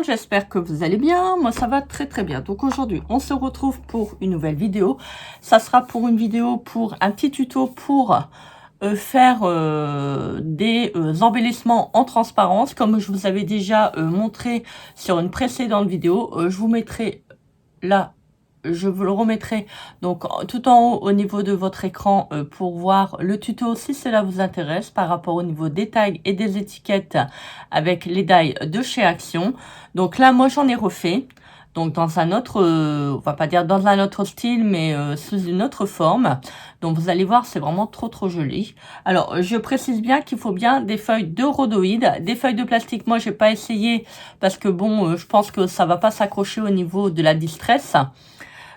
j'espère que vous allez bien. Moi, ça va très très bien. Donc aujourd'hui, on se retrouve pour une nouvelle vidéo. Ça sera pour une vidéo pour un petit tuto pour faire des embellissements en transparence. Comme je vous avais déjà montré sur une précédente vidéo, je vous mettrai là. Je vous le remettrai donc tout en haut au niveau de votre écran pour voir le tuto si cela vous intéresse par rapport au niveau des tags et des étiquettes avec les die de chez Action. Donc là, moi, j'en ai refait. Donc dans un autre, on va pas dire dans un autre style, mais sous une autre forme. Donc vous allez voir, c'est vraiment trop joli. Alors je précise bien qu'il faut bien des feuilles de rhodoïde, des feuilles de plastique. Moi j'ai pas essayé parce que bon, je pense que ça va pas s'accrocher au niveau de la distress.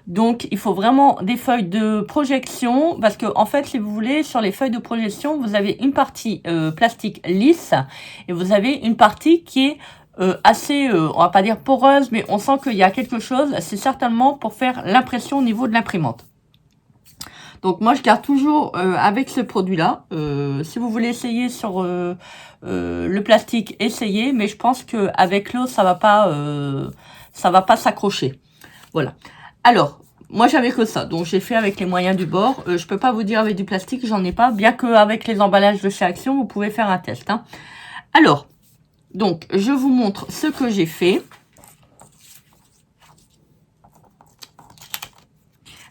Donc, il faut vraiment des feuilles de projection parce que, en fait, si vous voulez, sur les feuilles de projection, vous avez une partie plastique lisse et vous avez une partie qui est assez, on va pas dire poreuse, mais on sent qu'il y a quelque chose. C'est certainement pour faire l'impression au niveau de l'imprimante. Donc, moi, je garde toujours avec ce produit-là. Si vous voulez essayer sur le plastique, essayez. Mais je pense qu'avec l'eau, ça va pas s'accrocher. Voilà. Alors, moi j'avais que ça, donc j'ai fait avec les moyens du bord. Je peux pas vous dire avec du plastique, j'en ai pas, bien qu'avec les emballages de chez Action, vous pouvez faire un test. Hein. Alors, donc je vous montre ce que j'ai fait.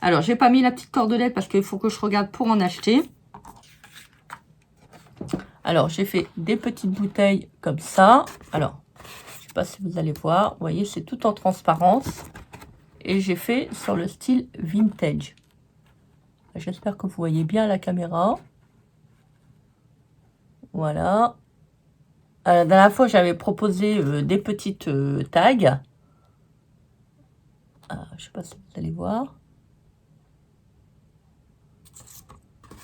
Alors, j'ai pas mis la petite cordelette parce qu'il faut que je regarde pour en acheter. Alors, j'ai fait des petites bouteilles comme ça. Alors, je sais pas si vous allez voir, vous voyez, c'est tout en transparence. Et j'ai fait sur le style vintage. J'espère que vous voyez bien la caméra. Voilà. La dernière fois, j'avais proposé des petites tags. Je ne sais pas si vous allez voir.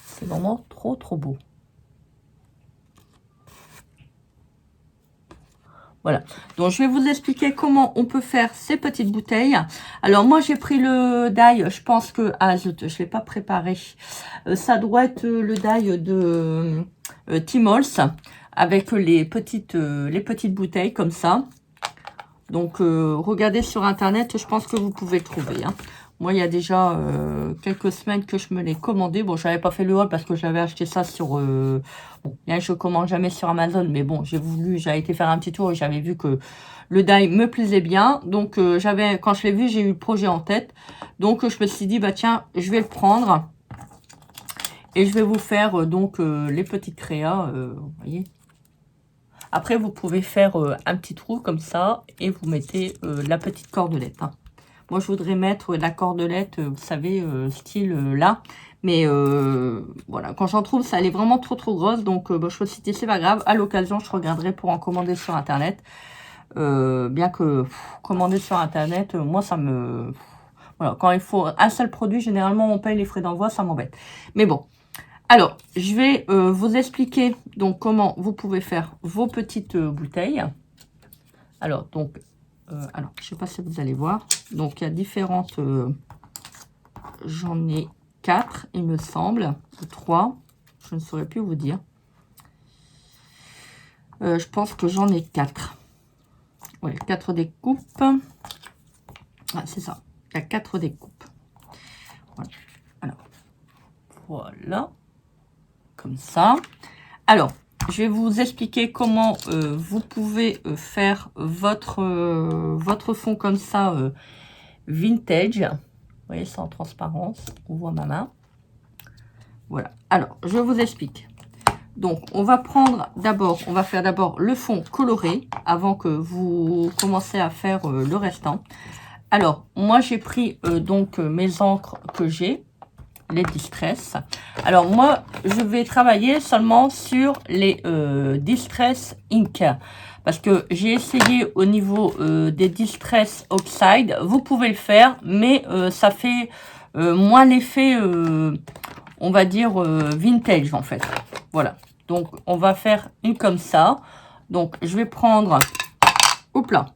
C'est vraiment trop beau. Voilà, donc je vais vous expliquer comment on peut faire ces petites bouteilles. Alors moi j'ai pris le die, je pense que, je ne l'ai pas préparé. Ça doit être le die de Timols avec les petites bouteilles comme ça. Donc regardez sur internet, je pense que vous pouvez le trouver. Hein. Moi, il y a déjà quelques semaines que je me l'ai commandé. Bon, je n'avais pas fait le haul parce que j'avais acheté ça sur... bon, là, je ne commande jamais sur Amazon. Mais bon, j'avais été faire un petit tour et j'avais vu que le die me plaisait bien. Donc, quand je l'ai vu, j'ai eu le projet en tête. Donc, je me suis dit, bah tiens, je vais le prendre. Et je vais vous faire donc les petites créas, vous voyez. Après, vous pouvez faire un petit trou comme ça et vous mettez la petite cordelette. Hein. Moi, je voudrais mettre la cordelette, vous savez, style là. Mais voilà, quand j'en trouve, ça elle est vraiment trop grosse. Donc, je me suis dit, c'est pas grave. À l'occasion, je regarderai pour en commander sur Internet. Bien que commander sur Internet, moi, ça me... Voilà, quand il faut un seul produit, généralement, on paye les frais d'envoi, ça m'embête. Mais bon. Alors, je vais vous expliquer donc comment vous pouvez faire vos petites bouteilles. Alors, donc... alors, je ne sais pas si vous allez voir. Donc, il y a différentes... j'en ai 4, il me semble. Ou 3. Je ne saurais plus vous dire. Je pense que j'en ai 4. Oui, 4 découpes. Ah, c'est ça. Il y a 4 découpes. Voilà. Alors, voilà. Comme ça. Alors, je vais vous expliquer comment vous pouvez faire votre fond comme ça, vintage. Vous voyez, c'est en transparence. On voit ma main. Voilà. Alors, je vous explique. Donc, on va faire d'abord le fond coloré avant que vous commencez à faire le restant. Alors, moi, j'ai pris donc mes encres que j'ai. Les Distress. Alors moi, je vais travailler seulement sur les Distress Ink. Parce que j'ai essayé au niveau des Distress Oxide. Vous pouvez le faire, mais ça fait moins l'effet, on va dire, vintage en fait. Voilà. Donc, on va faire une comme ça. Donc, je vais prendre, hop là,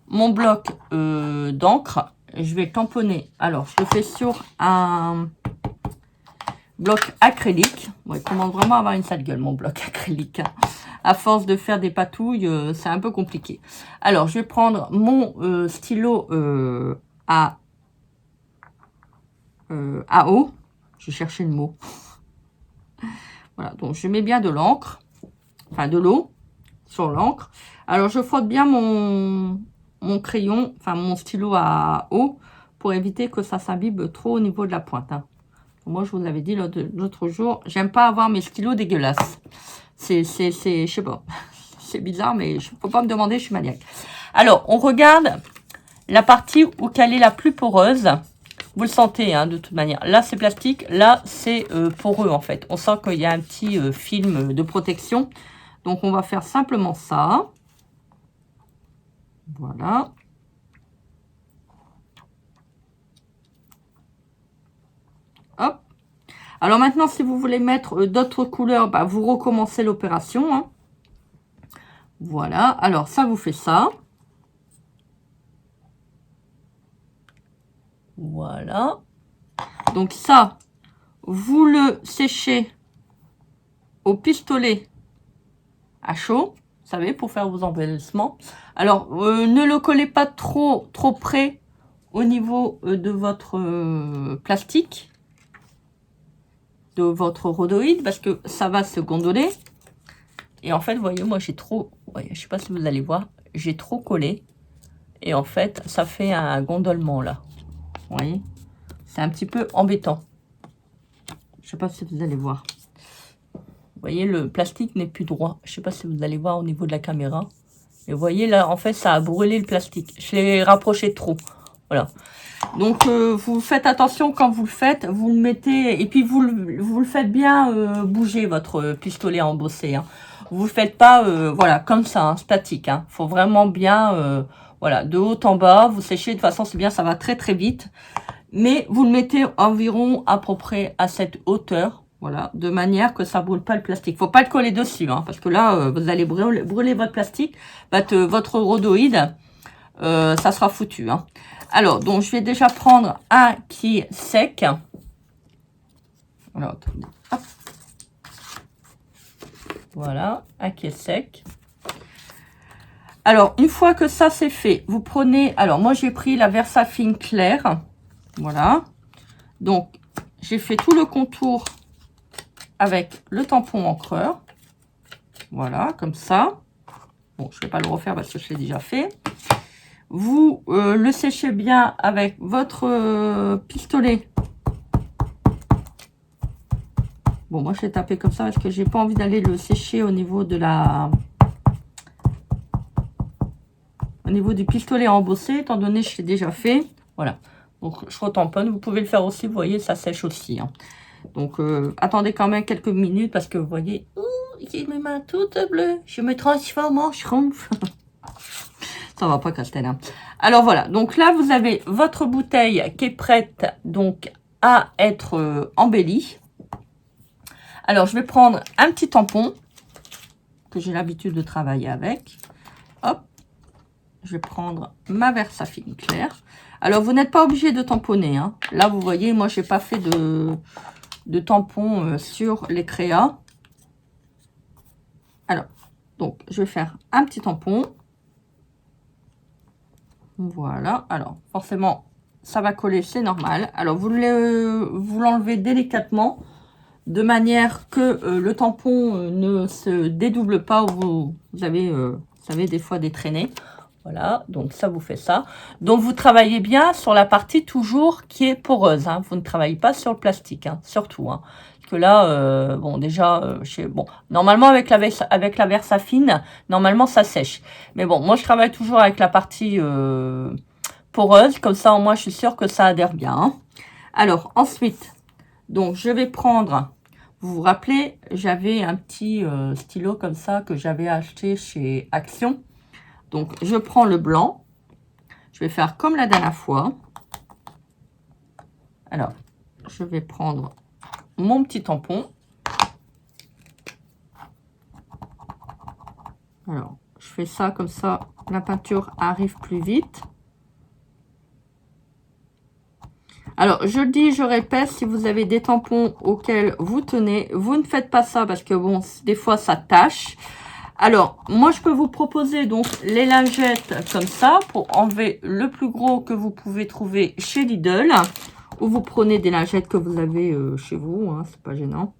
mon bloc d'encre. Je vais tamponner. Alors, je le fais sur un... bloc acrylique. Ouais, il commence vraiment à avoir une sale gueule, mon bloc acrylique. à force de faire des patouilles, c'est un peu compliqué. Alors, je vais prendre mon stylo à eau. Je cherchais le mot. Voilà, donc je mets bien de l'encre, enfin de l'eau sur l'encre. Alors, je frotte bien mon crayon, enfin mon stylo à eau, pour éviter que ça s'imbibe trop au niveau de la pointe. Hein. Moi, je vous l'avais dit l'autre jour, j'aime pas avoir mes stylos dégueulasses. Je sais pas, c'est bizarre, mais il faut pas me demander, je suis maniaque. Alors, on regarde la partie où elle est la plus poreuse. Vous le sentez, hein, de toute manière. Là, c'est plastique, là, c'est poreux, en fait. On sent qu'il y a un petit film de protection. Donc, on va faire simplement ça. Voilà. Hop. Alors maintenant, si vous voulez mettre d'autres couleurs, bah, vous recommencez l'opération. Hein. Voilà. Alors, ça vous fait ça. Voilà. Donc ça, vous le séchez au pistolet à chaud, vous savez, pour faire vos embellissements. Alors, ne le collez pas trop près au niveau de votre plastique, de votre rhodoïde, parce que ça va se gondoler. Et en fait, vous voyez, moi j'ai trop, je sais pas si vous allez voir, j'ai trop collé. Et en fait, ça fait un gondolement là. Vous voyez, c'est un petit peu embêtant. Je sais pas si vous allez voir. Vous voyez, le plastique n'est plus droit. Je sais pas si vous allez voir au niveau de la caméra. Et vous voyez là, en fait, ça a brûlé le plastique. Je l'ai rapproché trop. Voilà. Donc, vous faites attention quand vous le faites. Vous le mettez, et puis vous le faites bien bouger, votre pistolet embossé. Hein. Vous ne faites pas, voilà, comme ça, hein, statique. Hein. Faut vraiment bien, voilà, de haut en bas. Vous séchez, de toute façon, c'est bien, ça va très très vite. Mais vous le mettez environ à peu près à cette hauteur. Voilà, de manière que ça brûle pas le plastique. Faut pas le coller dessus, hein, parce que là, vous allez brûler votre plastique, votre rhodoïde, ça sera foutu. Hein. Alors, donc, je vais déjà prendre un qui est sec. Alors, attendez. Hop. Voilà, un qui est sec. Alors, une fois que ça c'est fait, vous prenez... Alors, moi, j'ai pris la Versafine claire. Voilà. Donc, j'ai fait tout le contour avec le tampon encreur. Voilà, comme ça. Bon, je ne vais pas le refaire parce que je l'ai déjà fait. Vous le séchez bien avec votre pistolet. Bon, moi, je l'ai tapé comme ça parce que j'ai pas envie d'aller le sécher au niveau de la... Au niveau du pistolet embossé, étant donné que je l'ai déjà fait. Voilà. Donc, je retamponne. Vous pouvez le faire aussi, vous voyez, ça sèche aussi. Hein. Donc, attendez quand même quelques minutes parce que vous voyez, j'ai mes mains toutes bleues. Je me transforme en schtroumpf. Ça va pas, Castel. Hein. Alors, voilà. Donc là, vous avez votre bouteille qui est prête donc à être embellie. Alors, je vais prendre un petit tampon que j'ai l'habitude de travailler avec. Hop. Je vais prendre ma Versafine claire. Alors, vous n'êtes pas obligé de tamponner. Hein. Là, vous voyez, moi, je n'ai pas fait de tampon sur les créas. Alors, donc, je vais faire un petit tampon. Voilà. Alors, forcément, ça va coller, c'est normal. Alors, vous l'enlevez délicatement de manière que le tampon ne se dédouble pas. Vous avez, vous savez, des fois des traînées. Voilà, donc ça vous fait ça. Donc vous travaillez bien sur la partie toujours qui est poreuse. Hein. Vous ne travaillez pas sur le plastique, hein, surtout. Hein. Parce que là, bon déjà, bon, normalement avec la Versafine, normalement ça sèche. Mais bon, moi je travaille toujours avec la partie poreuse. Comme ça, au moins je suis sûre que ça adhère bien. Hein. Alors ensuite, donc je vais prendre... Vous vous rappelez, j'avais un petit stylo comme ça que j'avais acheté chez Action. Donc, je prends le blanc. Je vais faire comme la dernière fois. Alors, je vais prendre mon petit tampon. Alors, je fais ça comme ça, la peinture arrive plus vite. Alors, je dis, je répète, si vous avez des tampons auxquels vous tenez, vous ne faites pas ça parce que, bon, des fois, ça tâche. Alors, moi, je peux vous proposer donc les lingettes comme ça pour enlever le plus gros que vous pouvez trouver chez Lidl. Ou vous prenez des lingettes que vous avez chez vous, hein, c'est pas gênant.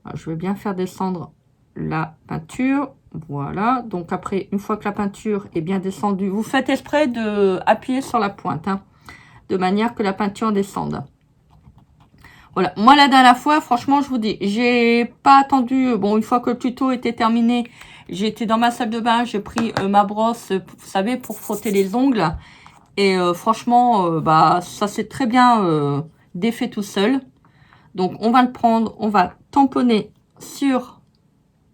Alors, je vais bien faire descendre la peinture. Voilà, donc après, une fois que la peinture est bien descendue, vous faites exprès d'appuyer sur la pointe, hein, de manière que la peinture descende. Voilà, moi la dernière fois, franchement, je vous dis, j'ai pas attendu, bon, une fois que le tuto était terminé, j'ai été dans ma salle de bain, j'ai pris ma brosse, vous savez, pour frotter les ongles. Et franchement, bah, ça s'est très bien défait tout seul. Donc, on va le prendre, on va tamponner sur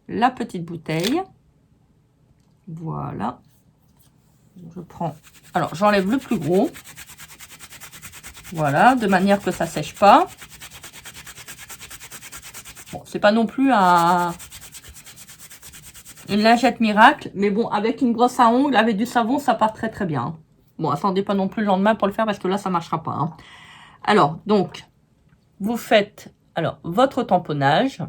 la petite bouteille. Voilà. Je prends, alors j'enlève le plus gros. Voilà, de manière que ça sèche pas. Bon, c'est pas non plus une lingette miracle, mais bon, avec une brosse à ongles, avec du savon, ça part très très bien. Bon, attendez pas non plus le lendemain pour le faire parce que là, ça marchera pas. Hein. Alors, donc, vous faites alors votre tamponnage.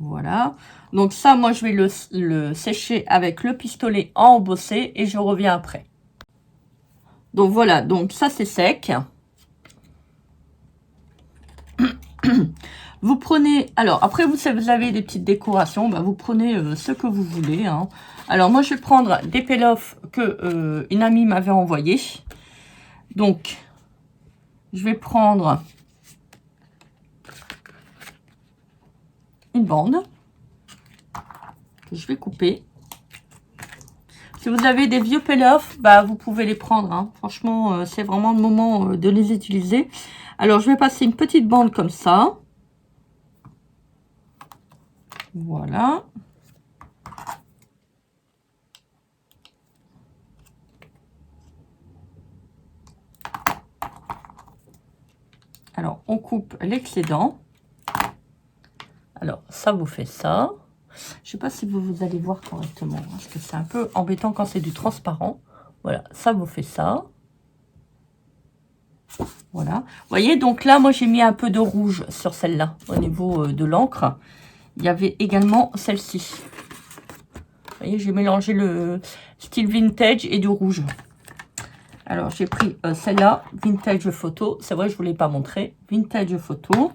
Voilà. Donc ça, moi, je vais le sécher avec le pistolet embossé et je reviens après. Donc voilà, donc ça, c'est sec. Vous prenez, alors après vous avez des petites décorations, bah, vous prenez ce que vous voulez. Hein. Alors moi je vais prendre des peel-off que une amie m'avait envoyé. Donc je vais prendre une bande que je vais couper. Si vous avez des vieux peel-off, bah, vous pouvez les prendre. Hein. Franchement, c'est vraiment le moment de les utiliser. Alors je vais passer une petite bande comme ça. Voilà. Alors, on coupe l'excédent. Alors, ça vous fait ça. Je sais pas si vous allez voir correctement, parce que c'est un peu embêtant quand c'est du transparent. Voilà, ça vous fait ça. Voilà. Vous voyez, donc là, moi, j'ai mis un peu de rouge sur celle-là, au niveau de l'encre. Il y avait également celle-ci. Vous voyez, j'ai mélangé le style vintage et du rouge. Alors, j'ai pris celle-là, vintage photo. C'est vrai, je ne vous l'ai pas montré. Vintage photo.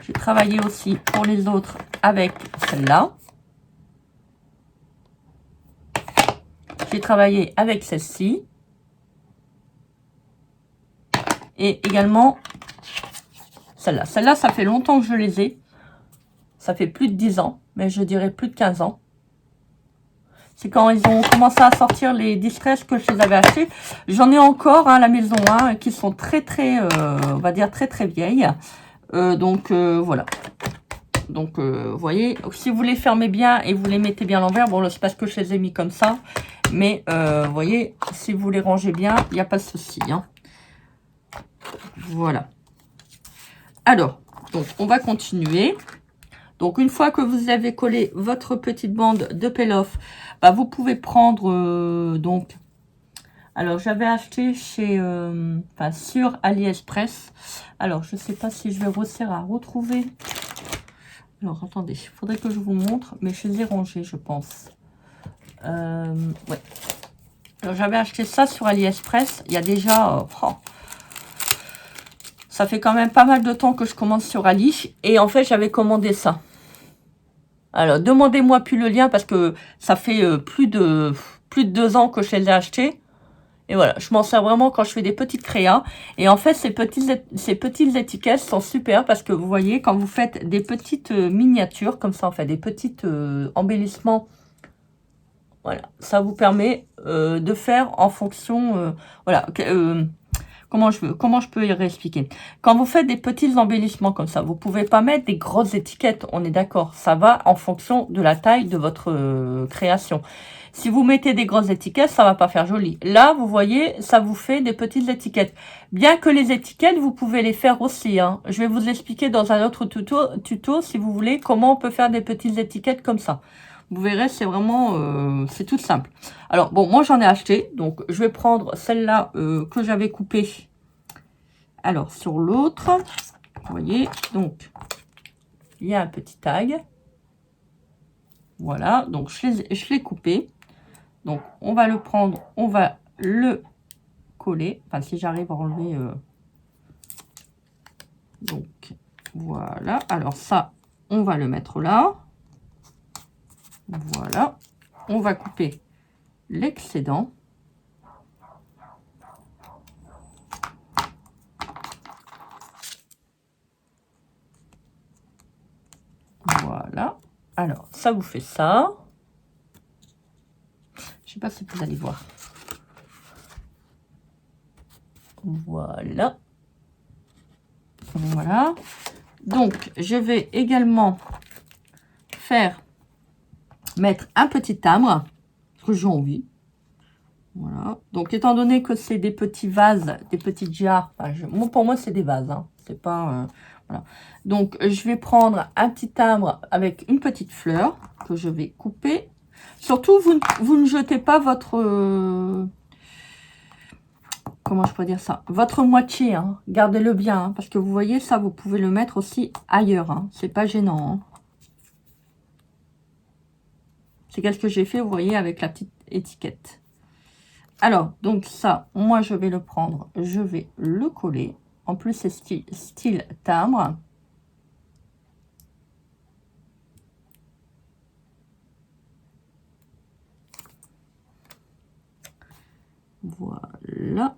J'ai travaillé aussi pour les autres avec celle-là. J'ai travaillé avec celle-ci. Et également celle-là. Celle-là, ça fait longtemps que je les ai. Ça fait plus de 10 ans, mais je dirais plus de 15 ans. C'est quand ils ont commencé à sortir les Distress que je les avais achetés. J'en ai encore à la maison, hein, qui sont très, on va dire très, très vieilles. Donc, voilà. Donc, vous voyez, si vous les fermez bien et vous les mettez bien à l'envers, bon, c'est parce que je les ai mis comme ça. Mais, vous voyez, si vous les rangez bien, il n'y a pas de souci. Hein. Voilà. Alors, donc, on va continuer. Donc, une fois que vous avez collé votre petite bande de peel-off, bah, vous pouvez prendre, donc, alors, j'avais acheté chez, sur AliExpress. Alors, je ne sais pas si je vais réussir à retrouver. Alors, attendez, il faudrait que je vous montre, mais je les ai rangés, je pense. Ouais. Alors, j'avais acheté ça sur AliExpress. Il y a déjà... ça fait quand même pas mal de temps que je commande sur Ali. Et en fait, j'avais commandé ça. Alors, demandez-moi plus le lien parce que ça fait plus de 2 ans que je les ai achetés. Et voilà, je m'en sers vraiment quand je fais des petites créas. Et en fait, ces petites étiquettes sont super parce que vous voyez, quand vous faites des petites miniatures, comme ça, en fait, des petits embellissements, voilà, ça vous permet de faire en fonction, voilà, comment je peux y réexpliquer. Quand vous faites des petits embellissements comme ça, vous pouvez pas mettre des grosses étiquettes, on est d'accord. Ça va en fonction de la taille de votre création. Si vous mettez des grosses étiquettes, ça va pas faire joli. Là, vous voyez, ça vous fait des petites étiquettes. Bien que les étiquettes, vous pouvez les faire aussi. Hein. Je vais vous expliquer dans un autre tuto, si vous voulez, comment on peut faire des petites étiquettes comme ça. Vous verrez, c'est vraiment, c'est tout simple. Alors, bon, moi, j'en ai acheté. Donc, je vais prendre celle-là que j'avais coupée. Alors, sur l'autre, vous voyez, donc, il y a un petit tag. Voilà, donc je l'ai coupé. Donc, on va le prendre, on va le coller. Enfin, si j'arrive à enlever... Donc, voilà. Alors ça, on va le mettre là. Voilà. On va couper l'excédent. Voilà. Alors, ça vous fait ça. Je sais pas si vous allez voir. Voilà. Voilà. Donc, je vais également mettre un petit timbre, parce que j'ai envie. Voilà. Donc, étant donné que c'est des petits vases, des petites jarres, enfin, pour moi, c'est des vases. Hein. C'est pas... voilà. Donc, je vais prendre un petit timbre avec une petite fleur que je vais couper. Surtout, vous ne jetez pas votre... comment je pourrais dire ça? Votre moitié, hein. Gardez-le bien, hein, parce que vous voyez, ça, vous pouvez le mettre aussi ailleurs. Hein. C'est pas gênant. Hein. C'est qu'est-ce que j'ai fait, vous voyez, avec la petite étiquette. Alors, donc ça, moi, je vais le prendre, je vais le coller. En plus, c'est style timbre. Voilà.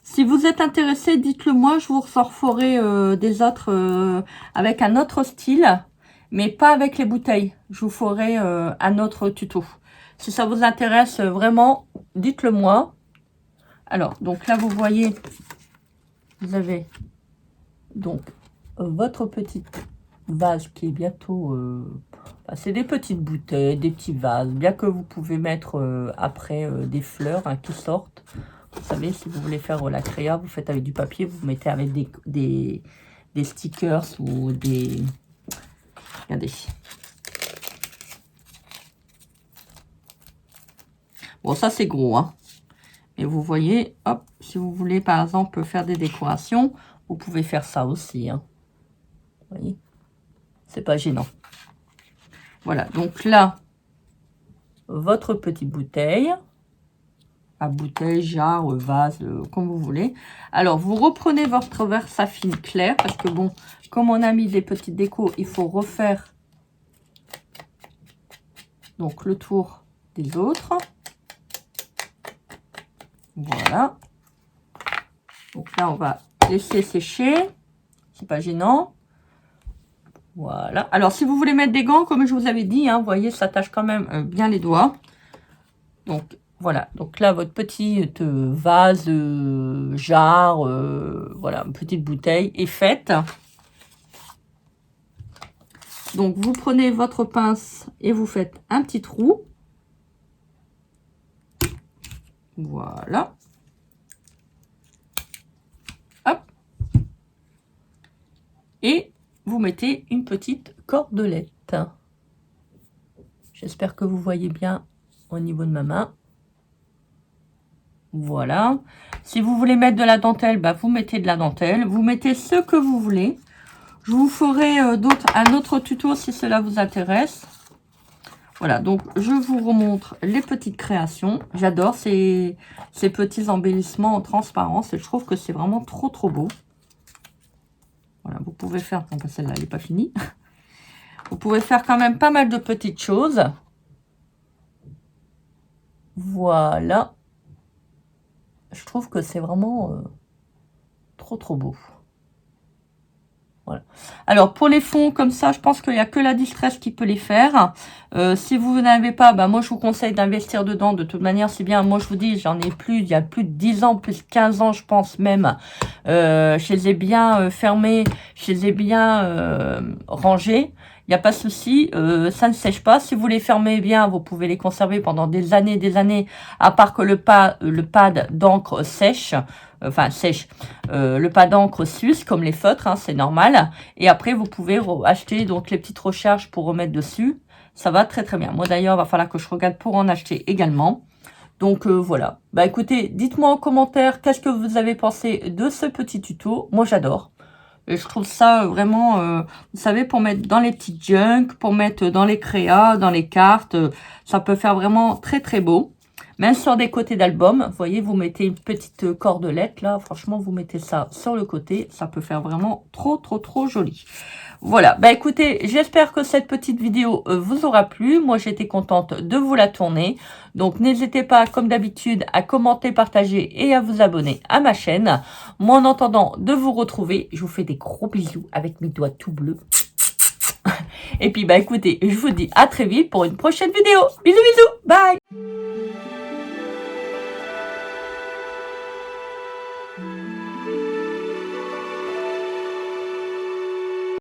Si vous êtes intéressé, dites-le moi, je vous ressortirai des autres avec un autre style, mais pas avec les bouteilles. Je vous ferai un autre tuto. Si ça vous intéresse vraiment, dites-le moi. Alors, donc là, vous voyez, vous avez donc votre petite vase qui est bientôt... c'est des petites bouteilles, des petits vases, bien que vous pouvez mettre après des fleurs hein, qui sortent. Vous savez, si vous voulez faire la créa, vous faites avec du papier, vous mettez avec des stickers ou des... Regardez. Bon, ça c'est gros, hein. Et vous voyez, hop, si vous voulez par exemple faire des décorations, vous pouvez faire ça aussi, hein. Vous voyez, c'est pas gênant. Voilà, donc là, votre petite bouteille, à bouteille, jarre, vase, comme vous voulez. Alors, vous reprenez votre Versafine clair, parce que bon, comme on a mis des petites décos, il faut refaire donc le tour des autres. Voilà. Donc là, on va laisser sécher. C'est pas gênant. Voilà. Alors, si vous voulez mettre des gants, comme je vous avais dit, hein, vous voyez, ça tâche quand même bien les doigts. Donc, voilà. Donc là, votre petite vase, jarre, voilà, une petite bouteille est faite. Donc, vous prenez votre pince et vous faites un petit trou. Voilà. Hop. Et vous mettez une petite cordelette. J'espère que vous voyez bien au niveau de ma main. Voilà. Si vous voulez mettre de la dentelle, bah, vous mettez de la dentelle. Vous mettez ce que vous voulez. Je vous ferai un autre tuto si cela vous intéresse. Voilà, donc je vous remontre les petites créations. J'adore ces petits embellissements en transparence. Et je trouve que c'est vraiment trop, trop beau. Voilà, vous pouvez faire... Bon, celle-là, elle n'est pas finie. Vous pouvez faire quand même pas mal de petites choses. Voilà. Je trouve que c'est vraiment trop, trop beau. Voilà. Alors, pour les fonds comme ça, je pense qu'il n'y a que la Distress qui peut les faire. Si vous n'avez pas, bah, moi, je vous conseille d'investir dedans. De toute manière, c'est bien. Moi, je vous dis, j'en ai plus, il y a plus de 10 ans, plus de 15 ans, je pense même. Je les ai bien fermés, je les ai bien rangés. Il n'y a pas de souci, ça ne sèche pas. Si vous les fermez bien, vous pouvez les conserver pendant des années, à part que le pad d'encre sèche. Enfin, sèche. Le pad d'encre s'use, comme les feutres, hein, c'est normal. Et après, vous pouvez acheter donc les petites recharges pour remettre dessus. Ça va très très bien. Moi d'ailleurs, il va falloir que je regarde pour en acheter également. Donc voilà. Bah écoutez, dites-moi en commentaire qu'est-ce que vous avez pensé de ce petit tuto. Moi j'adore. Et je trouve ça vraiment, vous savez, pour mettre dans les petites junk, pour mettre dans les créas, dans les cartes, ça peut faire vraiment très très beau. Même sur des côtés d'album, vous voyez, vous mettez une petite cordelette là, franchement, vous mettez ça sur le côté, ça peut faire vraiment trop joli. Voilà, bah écoutez, j'espère que cette petite vidéo vous aura plu. Moi, j'étais contente de vous la tourner. Donc, n'hésitez pas, comme d'habitude, à commenter, partager et à vous abonner à ma chaîne. Moi, en attendant de vous retrouver, je vous fais des gros bisous avec mes doigts tout bleus. Et puis, bah écoutez, je vous dis à très vite pour une prochaine vidéo. Bisous, bisous, bye!